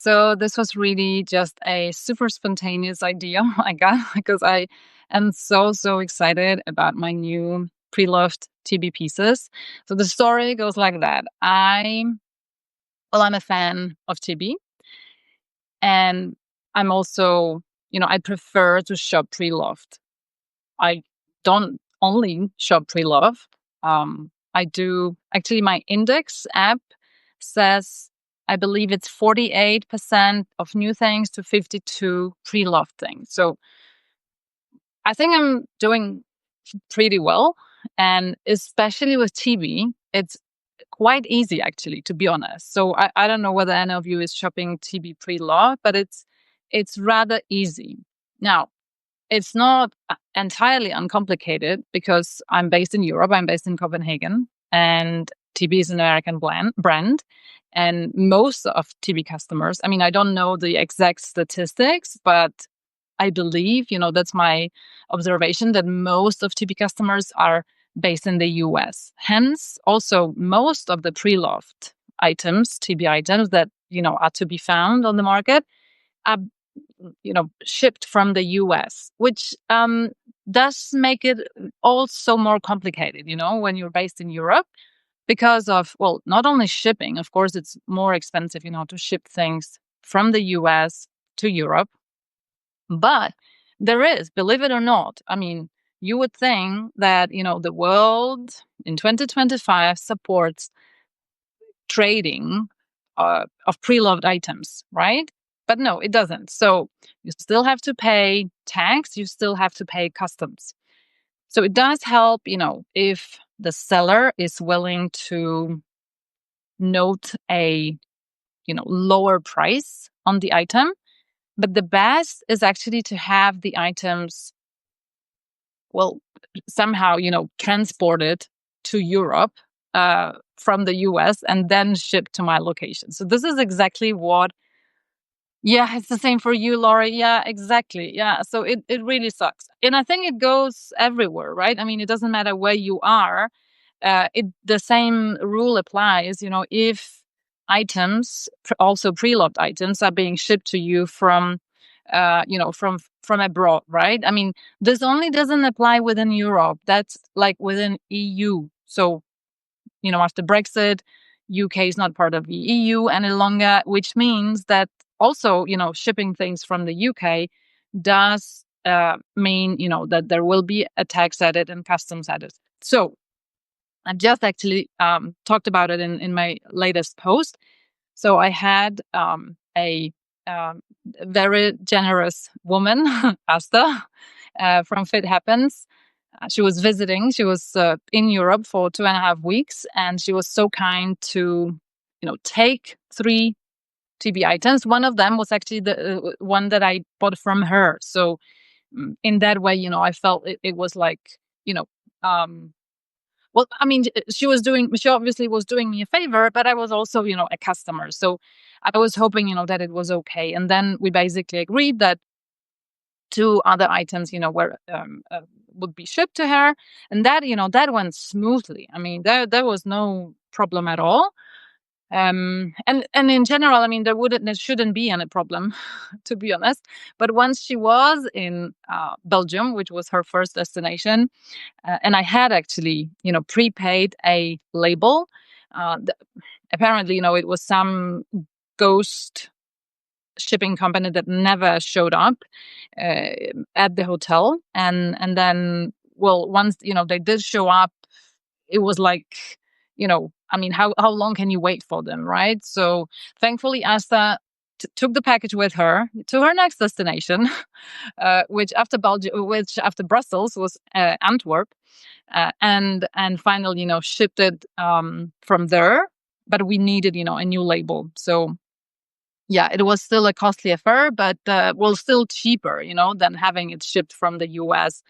So this was really just a super spontaneous idea I got because I am so excited about my new preloved Tibi pieces. So the story goes like that. I'm a fan of Tibi, and I'm also, I prefer to shop preloved. I don't only shop pre-love. I do actually. My index app says I believe it's 48% of new things to 52 pre-loved things. So I think I'm doing pretty well, and especially with TV, it's quite easy actually, to be honest. So I don't know whether any of you is shopping TV pre-loved, but it's rather easy. Now, it's not entirely uncomplicated because I'm based in Europe. I'm based in Copenhagen, and TB is an American brand. And most of TB customers, I mean, I don't know the exact statistics, but I believe, that's my observation, that most of TB customers are based in the US. Hence, also most of the pre-loved items, TB items that, are to be found on the market are shipped from the US, which does make it also more complicated, when you're based in Europe because of, well, not only shipping, of course, it's more expensive, to ship things from the US to Europe, but there is, believe it or not, I mean, you would think that, the world in 2025 supports trading of pre-loved items, right? But no, it doesn't. So you still have to pay tax, you still have to pay customs. So it does help, if the seller is willing to note a, lower price on the item. But the best is actually to have the items, well, somehow, transported to Europe from the US and then shipped to my location. So this is exactly what. Yeah, it's the same for you, Laurie. Yeah, exactly. Yeah. So it really sucks. And I think it goes everywhere, right? I mean, it doesn't matter where you are. The same rule applies, if items, also preloved items, are being shipped to you from, from abroad, right? I mean, this only doesn't apply within Europe. That's like within EU. So, after Brexit, UK is not part of the EU any longer, which means that also, shipping things from the UK does mean, that there will be a tax added and customs added. So I've just actually talked about it in my latest post. So I had a very generous woman, Asta, from Fit Happens. She was visiting. She was in Europe for 2.5 weeks, and she was so kind to, take 3 TB items. One of them was actually the one that I bought from her. So in that way, I felt it was like, you know, well, I mean, she obviously was doing me a favor, but I was also, a customer. So I was hoping, that it was okay. And then we basically agreed that 2 other items, would be shipped to her, and that went smoothly. I mean, there was no problem at all. And in general, I mean, there shouldn't be any problem, to be honest. But once she was in Belgium, which was her first destination, and I had actually, prepaid a label. Apparently, it was some ghost shipping company that never showed up at the hotel, and then, well, once they did show up, it was like, I mean, how long can you wait for them, right? So thankfully, Asta took the package with her to her next destination, which after Brussels was Antwerp, and finally, shipped it from there. But we needed, a new label. So yeah, it was still a costly affair, but still cheaper, than having it shipped from the US,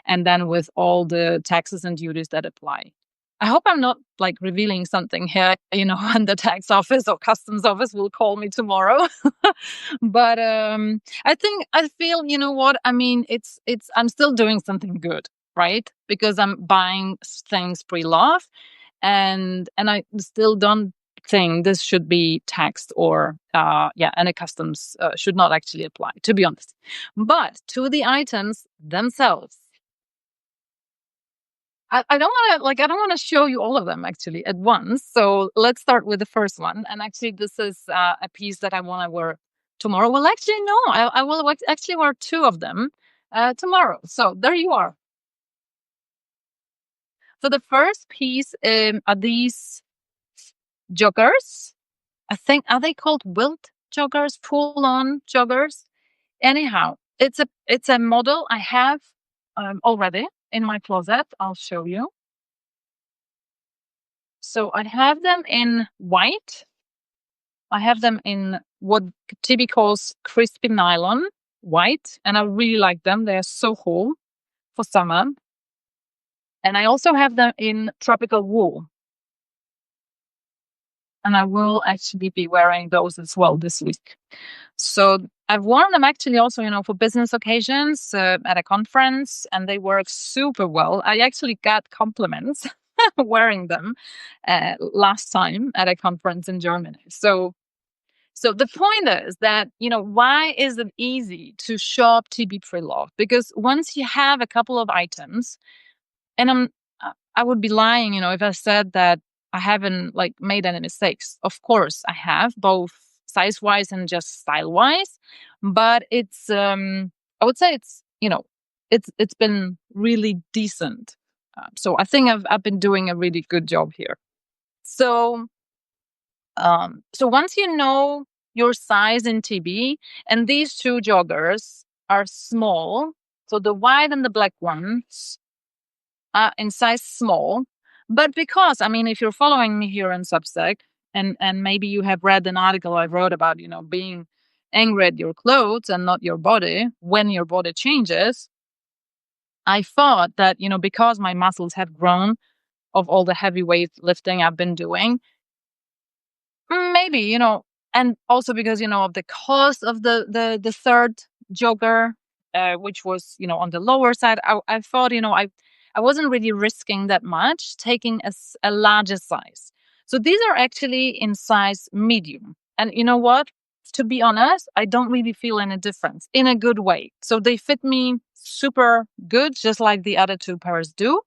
and then with all the taxes and duties that apply. I hope I'm not like revealing something here, and the tax office or customs office will call me tomorrow. But I feel, what I mean, I'm still doing something good, right? Because I'm buying things pre-loved, and I still don't thing, this should be taxed, or and the customs should not actually apply, to be honest. But to the items themselves, I don't want to I don't want to show you all of them actually at once. So let's start with the first one. And actually, this is a piece that I want to wear tomorrow. Well, actually, no, I will actually wear two of them tomorrow. So there you are. So the first piece are these joggers. I think, are they called wilt joggers, pull-on joggers? Anyhow, it's a model I have already in my closet. I'll show you. So I have them in white. I have them in what Tibi calls crispy nylon white, and I really like them. They are so cool for summer. And I also have them in tropical wool. And I will actually be wearing those as well this week. So I've worn them actually also, for business occasions at a conference, and they work super well. I actually got compliments wearing them last time at a conference in Germany. So the point is that, why is it easy to shop TB Preloved? Because once you have a couple of items, and I would be lying, if I said that I haven't made any mistakes. Of course I have, both size wise and just style wise. But it's I would say it's been really decent. So I think I've been doing a really good job here. So once you know your size in TB, and these two joggers are small, so the white and the black ones are in size small. But because, if you're following me here in Substack, and maybe you have read an article I wrote about, being angry at your clothes and not your body when your body changes, I thought that, because my muscles have grown of all the heavy weight lifting I've been doing, maybe, and also because, of the cost of the third jogger, which was, on the lower side, I thought, I wasn't really risking that much taking a larger size. So these are actually in size medium. And you know what? To be honest, I don't really feel any difference in a good way. So they fit me super good, just like the other two pairs do.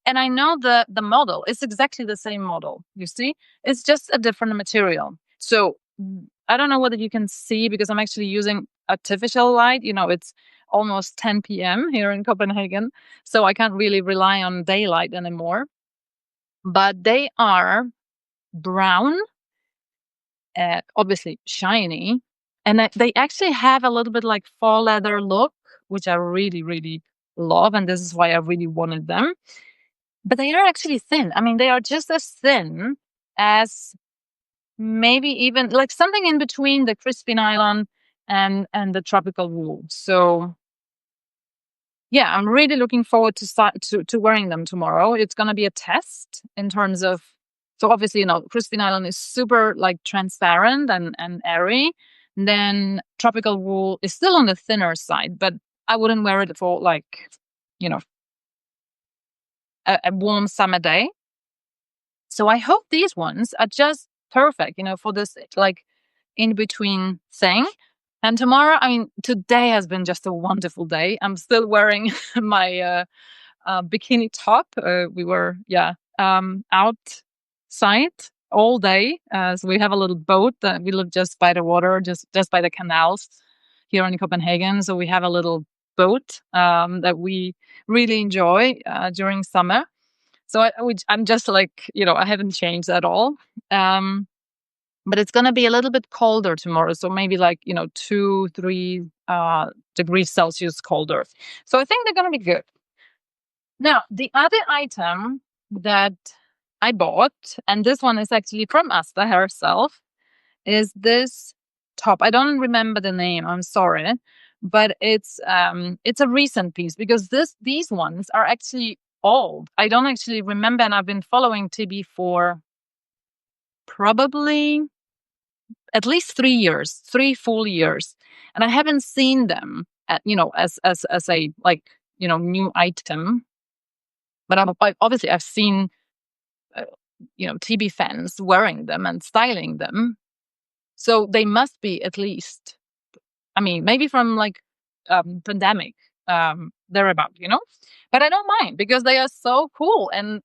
And I know the model is exactly the same model, you see? It's just a different material. So I don't know whether you can see, because I'm actually using artificial light. It's almost 10 p.m. here in Copenhagen, so I can't really rely on daylight anymore. But they are brown, obviously shiny, and they actually have a little bit like faux leather look, which I really, really love, and this is why I really wanted them. But they are actually thin. They are just as thin as maybe even like something in between the crispy nylon and the tropical wool. So yeah, I'm really looking forward to wearing them tomorrow. It's going to be a test in terms of, so obviously, crispy nylon is super transparent and airy. And then tropical wool is still on the thinner side, but I wouldn't wear it for a warm summer day. So I hope these ones are just perfect, for this in between thing. And tomorrow, today has been just a wonderful day. I'm still wearing my bikini top. We were, outside all day. So we have a little boat that we live just by the water, just by the canals here in Copenhagen. So we have a little boat that we really enjoy during summer. So I'm just I haven't changed at all. But it's going to be a little bit colder tomorrow. So maybe 2-3 degrees Celsius colder. So I think they're going to be good. Now, the other item that I bought, and this one is actually from Asta herself, is this top. I don't remember the name. I'm sorry. But it's a recent piece, because these ones are actually old. I don't actually remember, and I've been following Tibi for probably at least 3 full years, and I haven't seen them as a new item. But obviously I've seen Tibi fans wearing them and styling them. So they must be at least, I mean, maybe from like pandemic, thereabout. But I don't mind because they are so cool. And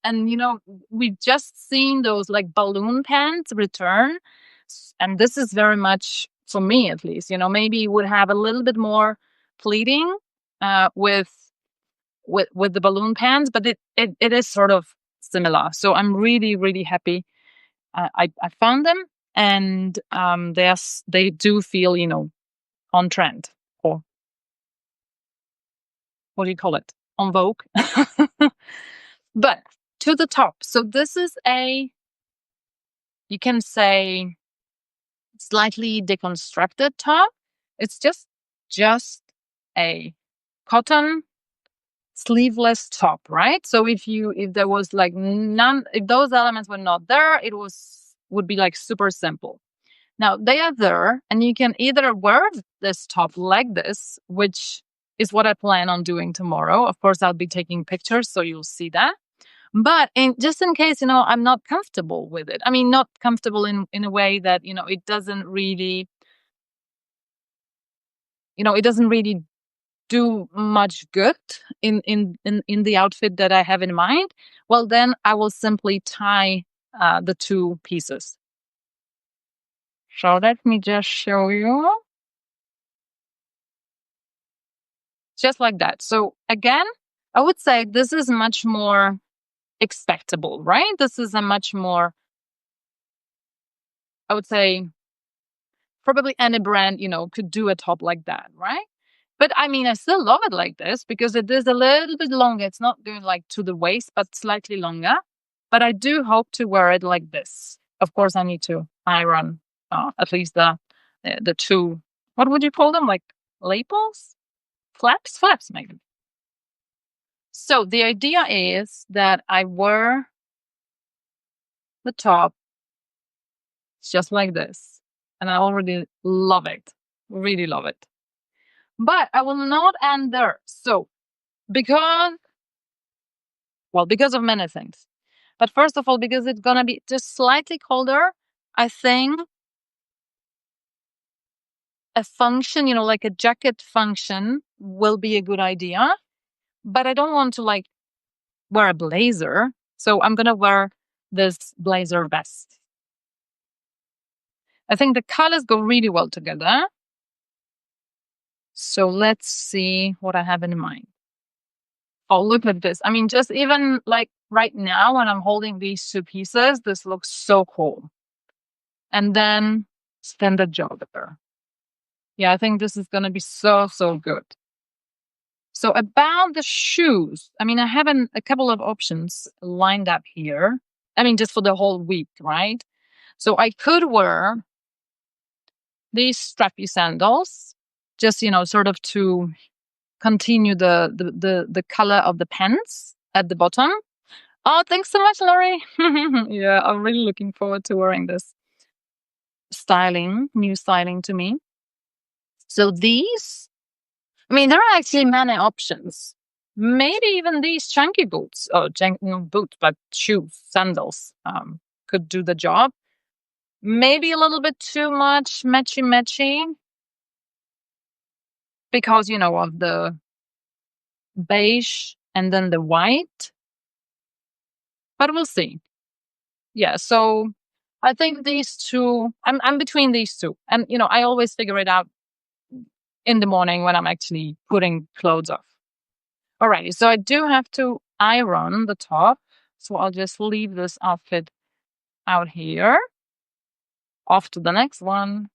we've just seen those like balloon pants return. And this is very much, for me at least, maybe would have a little bit more pleating with the balloon pants, but it is sort of similar. So I'm really, really happy I found them, and they do feel on trend, or what do you call it, on vogue. But to the top, so this is you can say, slightly deconstructed top. It's just a cotton sleeveless top, right? So if there was like none, if those elements were not there, would be like super simple. Now they are there, and you can either wear this top like this, which is what I plan on doing tomorrow. Of course, I'll be taking pictures, so you'll see that. But just in case, I'm not comfortable with it. I mean, not comfortable in a way that, it doesn't really, do much good in the outfit that I have in mind. Well, then I will simply tie the two pieces. So let me just show you. Just like that. So again, I would say this is much more expectable, right? This is a much more, I would say, probably any brand, could do a top like that, right? But I mean, I still love it like this because it is a little bit longer. It's not going like to the waist, but slightly longer. But I do hope to wear it like this. Of course, I need to iron at least the two, what would you call them? Like lapels? Flaps maybe. So the idea is that I wear the top just like this. And I already love it. Really love it. But I will not end there. So because of many things. But first of all, because it's going to be just slightly colder, I think a function, like a jacket function will be a good idea. But I don't want to like wear a blazer. So I'm going to wear this blazer vest. I think the colors go really well together. So let's see what I have in mind. Oh, look at this. I mean, just even like right now when I'm holding these two pieces, this looks so cool. And then standard jogger. Yeah, I think this is going to be so, so good. So about the shoes, I mean, I have a couple of options lined up here. I mean, just for the whole week, right? So I could wear these strappy sandals, just, sort of to continue the color of the pants at the bottom. Oh, thanks so much, Lori. Yeah, I'm really looking forward to wearing this. New styling to me. So these, I mean, there are actually many options. Maybe even these chunky boots, boots, but shoes, sandals, could do the job. Maybe a little bit too much matchy because, of the beige and then the white. But we'll see. Yeah, so I think these two, I'm between these two. And, I always figure it out in the morning when I'm actually putting clothes off. Alrighty, so I do have to iron the top. So I'll just leave this outfit out here. Off to the next one.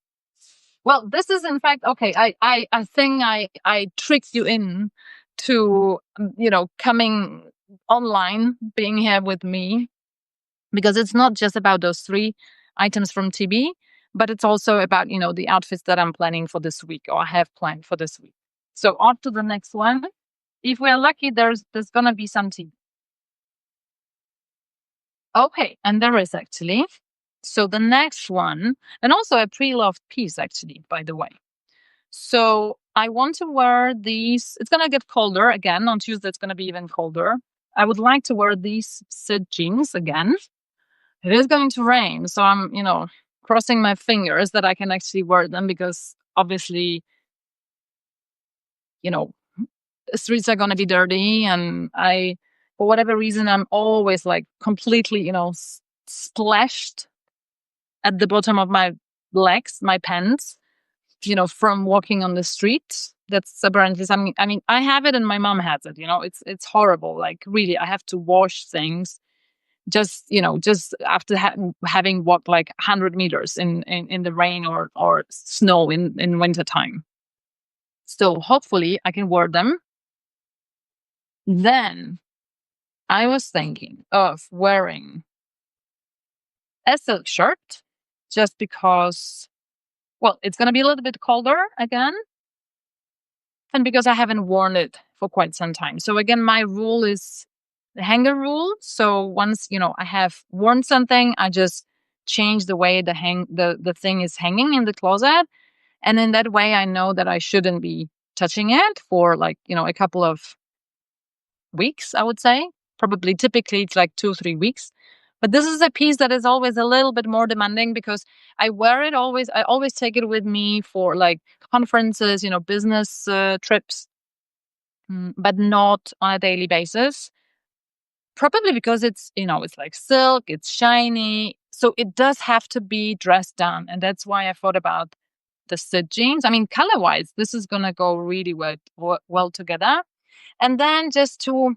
Well, this is in fact, okay, I think I tricked you in to, coming online, being here with me, because it's not just about those 3 items from Tibi, but it's also about, the outfits that I'm planning for this week or have planned for this week. So on to the next one. If we're lucky, there's going to be some Tibi. Okay, and there is actually. So the next one, and also a pre-loved piece actually, by the way. So I want to wear these. It's going to get colder again. On Tuesday, it's going to be even colder. I would like to wear these sit jeans again. it is going to rain. So I'm, crossing my fingers that I can actually wear them because obviously, you know, the streets are going to be dirty. And for whatever reason, I'm always like completely, splashed at the bottom of my legs, my pants, from walking on the street. That's apparently something. I mean, I have it and my mom has it. It's horrible. Like really, I have to wash things just after having walked like 100 meters in the rain or snow in wintertime. So hopefully I can wear them. Then I was thinking of wearing a silk shirt just because, well, it's going to be a little bit colder again. And because I haven't worn it for quite some time. So again, my rule is the hanger rule. So once, I have worn something, I just change the way the thing is hanging in the closet. And in that way I know that I shouldn't be touching it for like, a couple of weeks, I would say. Probably typically it's like 2 or 3 weeks. But this is a piece that is always a little bit more demanding because I wear it always. I always take it with me for like conferences, business trips, but not on a daily basis. Probably because it's like silk, it's shiny. So it does have to be dressed down. And that's why I thought about the sit jeans. I mean, color wise, this is going to go really well together. And then just to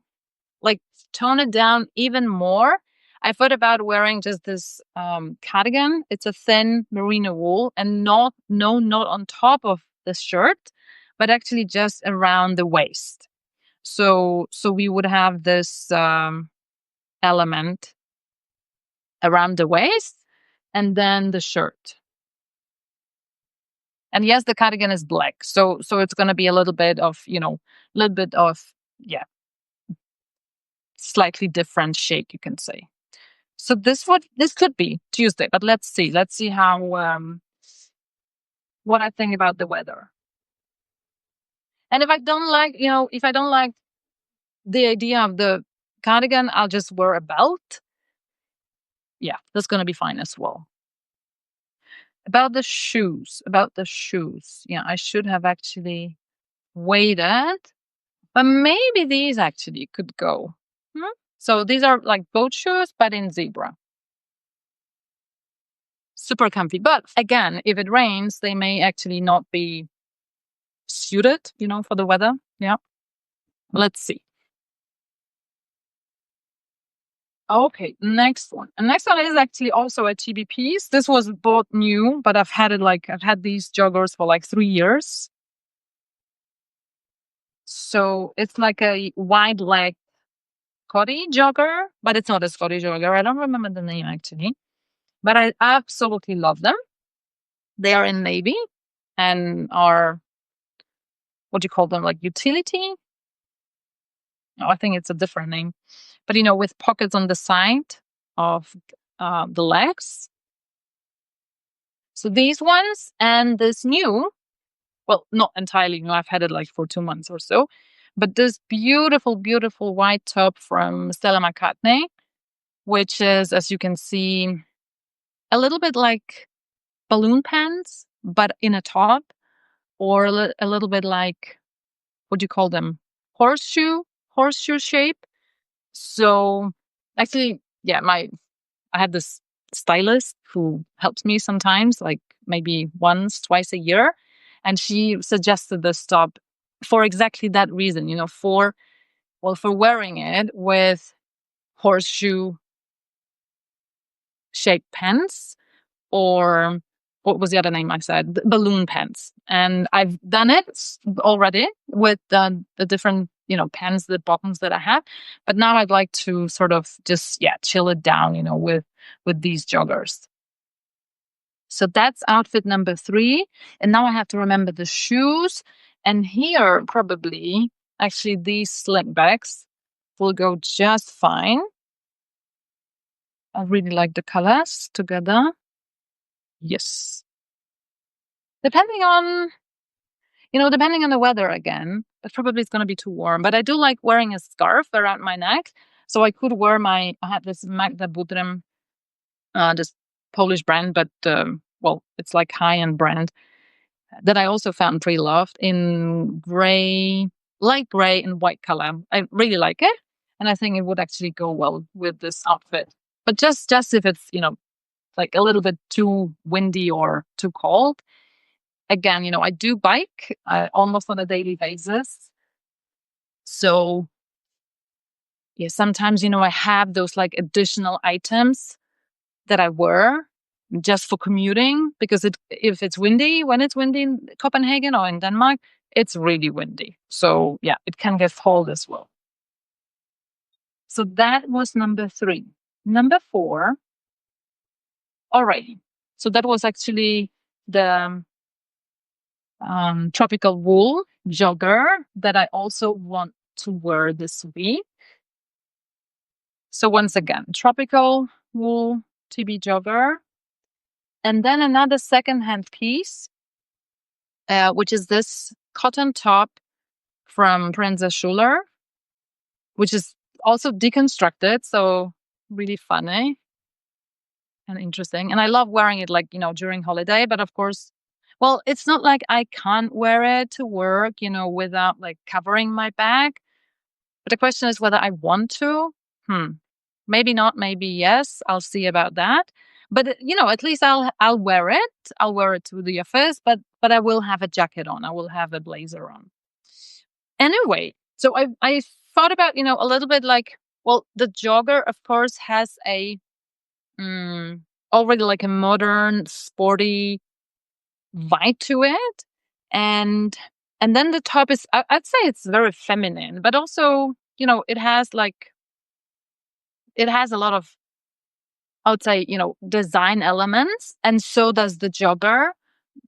like tone it down even more, I thought about wearing just this cardigan. It's a thin merino wool and not on top of the shirt, but actually just around the waist. So we would have this element around the waist and then the shirt. And yes, the cardigan is black. So it's going to be a little bit of, yeah, slightly different shade, you can say. So this could be Tuesday, but let's see. Let's see how what I think about the weather. And if I don't like the idea of the cardigan, I'll just wear a belt. Yeah, that's gonna be fine as well. About the shoes. Yeah, I should have actually waited, but maybe these actually could go. So these are like boat shoes, but in zebra. Super comfy. But again, if it rains, they may actually not be suited, for the weather. Yeah. Let's see. Okay, next one. And next one is actually also a Tibi piece. This was bought new, but I've had these joggers for like 3 years. So it's like a wide leg Scotty jogger, but it's not a Scotty jogger. I don't remember the name actually, but I absolutely love them. They are in navy and are, what do you call them, like utility? No, I think it's a different name. But with pockets on the side of the legs. So these ones and this new, well, not entirely new. I've had it like for 2 months or so, but this beautiful, beautiful white top from Stella McCartney, which is, as you can see, a little bit like balloon pants, but in a top, or a little bit like, what do you call them? Horseshoe shape. So actually, yeah, I have this stylist who helps me sometimes, like maybe once, twice a year. And she suggested this top for exactly that reason, for wearing it with horseshoe shaped pants, or what was the other name I said? Balloon pants. And I've done it already with the different, pants, the bottoms that I have. But now I'd like to sort of just, chill it down, with these joggers. So that's outfit number 3. And now I have to remember the shoes. And here, probably, actually, these slipbacks will go just fine. I really like the colors together. Yes. Depending on the weather again, but probably it's going to be too warm. But I do like wearing a scarf around my neck. So I could wear I have this Magda Budrym this Polish brand, but well, it's like high-end brand that I also found pre-loved in gray, light gray and white color. I really like it, and I think it would actually go well with this outfit. But just if it's like a little bit too windy or too cold. Again, I do bike almost on a daily basis, so yeah, sometimes I have those like additional items that I wear just for commuting because if it's windy, when it's windy in Copenhagen or in Denmark, it's really windy. So yeah, it can get cold as well. So that was number 3. Number 4, alrighty. So that was actually the tropical wool jogger that I also want to wear this week. So once again, tropical wool Tibi jogger. And then another secondhand piece, which is this cotton top from Prince Schuler, which is also deconstructed. So really funny and interesting. And I love wearing it like, during holiday. But of course, well, it's not like I can't wear it to work, without like covering my back. But the question is whether I want to. Maybe not, maybe yes. I'll see about that. But at least I'll wear it. I'll wear it to the office, but I will have a jacket on. I will have a blazer on. Anyway, so I thought about, a little bit like, well, the jogger of course has a already like a modern, sporty vibe to it. And then the top is I'd say it's very feminine, but also, it has a lot of, I would say, design elements, and so does the jogger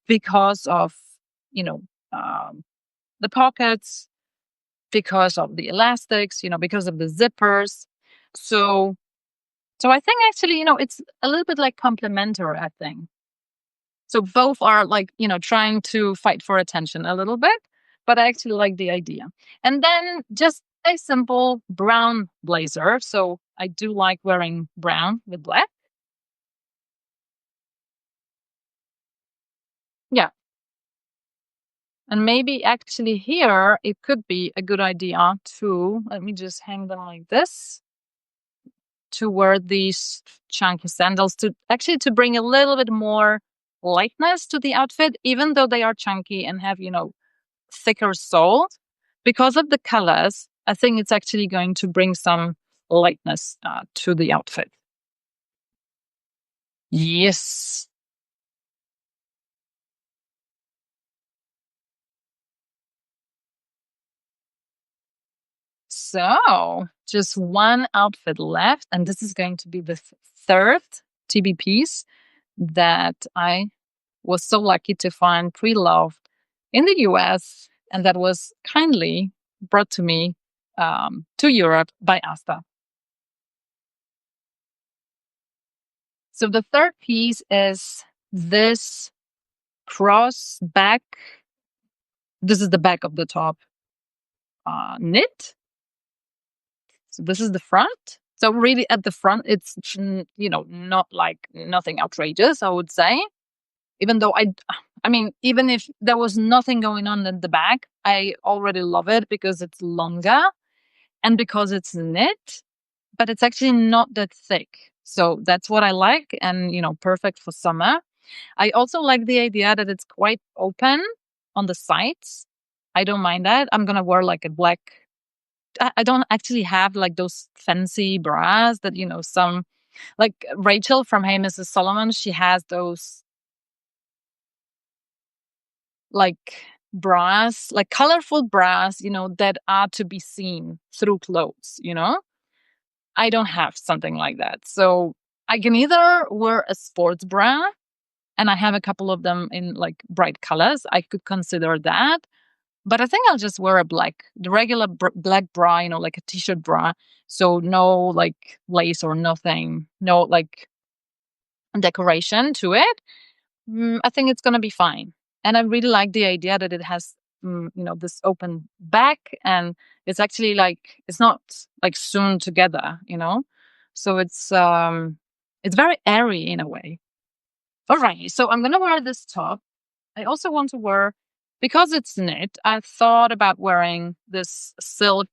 because of, you know, um, the pockets, because of the elastics, because of the zippers. So, I think actually, it's a little bit like complementary, I think. So both are like, trying to fight for attention a little bit, but I actually like the idea. And then just a simple brown blazer. So I do like wearing brown with black. Yeah. And maybe actually here it could be a good idea to, let me just hang them like this, to wear these chunky sandals to actually to bring a little bit more lightness to the outfit, even though they are chunky and have, thicker sole. Because of the colors, I think it's actually going to bring some lightness to the outfit. Yes. So, just one outfit left, and this is going to be the third TB piece that I was so lucky to find pre-loved in the US, and that was kindly brought to me to Europe by Asta. So the third piece is this cross back. This is the back of the top knit. So this is the front. So really at the front, it's, not like nothing outrageous, I would say. Even though I mean, even if there was nothing going on in the back, I already love it because it's longer and because it's knit, but it's actually not that thick. So that's what I like, and, perfect for summer. I also like the idea that it's quite open on the sides. I don't mind that. I'm gonna wear like a black. I don't actually have like those fancy bras that, some, like Rachel from Hey Mrs. Solomon. She has those like bras, like colorful bras, that are to be seen through clothes. I don't have something like that. So I can either wear a sports bra, and I have a couple of them in like bright colors. I could consider that. But I think I'll just wear the regular black bra, like a t-shirt bra. So no like lace or nothing, no like decoration to it. I think it's going to be fine. And I really like the idea that it has, this open back, and it's actually like, it's not like sewn together, So it's, It's very airy in a way. All right, so I'm gonna wear this top. I also want to wear, because it's knit, I thought about wearing this silk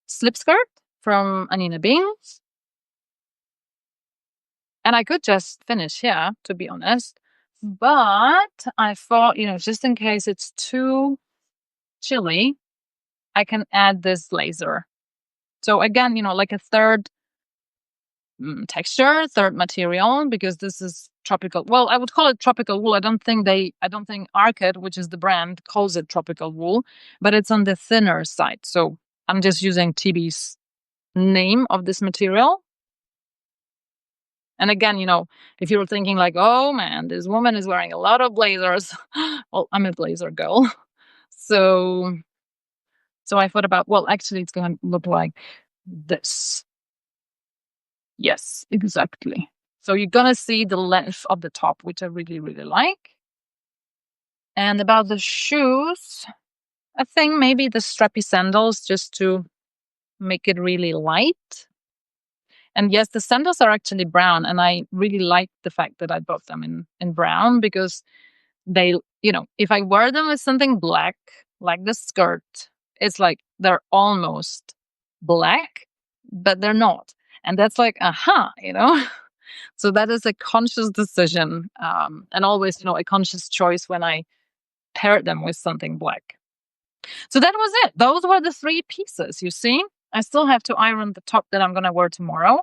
slip skirt from Anina Beans. And I could just finish here, to be honest. But I thought, just in case it's too chilly, I can add this blazer. So again, like a third texture, third material, because this is tropical. Well, I would call it tropical wool. I don't think Arcad, which is the brand, calls it tropical wool, but it's on the thinner side. So I'm just using Tibi's name of this material. And again, if you're thinking like, oh man, this woman is wearing a lot of blazers. Well, I'm a blazer girl. So I thought about, well, actually it's going to look like this. Yes, exactly. So you're going to see the length of the top, which I really, really like. And about the shoes, I think maybe the strappy sandals, just to make it really light. And yes, the sandals are actually brown, and I really like the fact that I bought them in brown, because they, if I wear them with something black, like the skirt, it's like they're almost black, but they're not. And that's like, So that is a conscious decision, and always, a conscious choice when I paired them with something black. So that was it. Those were the 3 pieces, you see. I still have to iron the top that I'm going to wear tomorrow.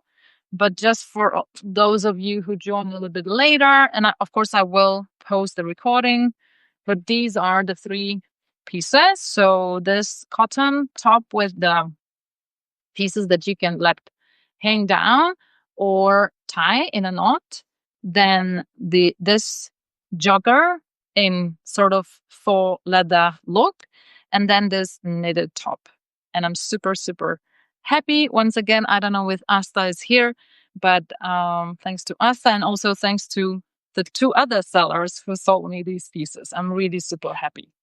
But just for those of you who join a little bit later, and of course I will post the recording, but these are the 3 pieces. So this cotton top with the pieces that you can let hang down or tie in a knot. Then this jogger in sort of faux leather look, and then this knitted top. And I'm super, super happy. Once again, I don't know if Asta is here, but thanks to Asta, and also thanks to the 2 other sellers who sold me these pieces. I'm really super happy.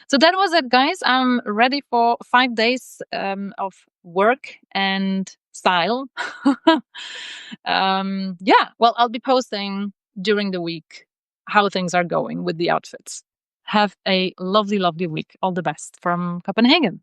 So that was it, guys. I'm ready for 5 days of work and style. Yeah, well, I'll be posting during the week how things are going with the outfits. Have a lovely, lovely week. All the best from Copenhagen.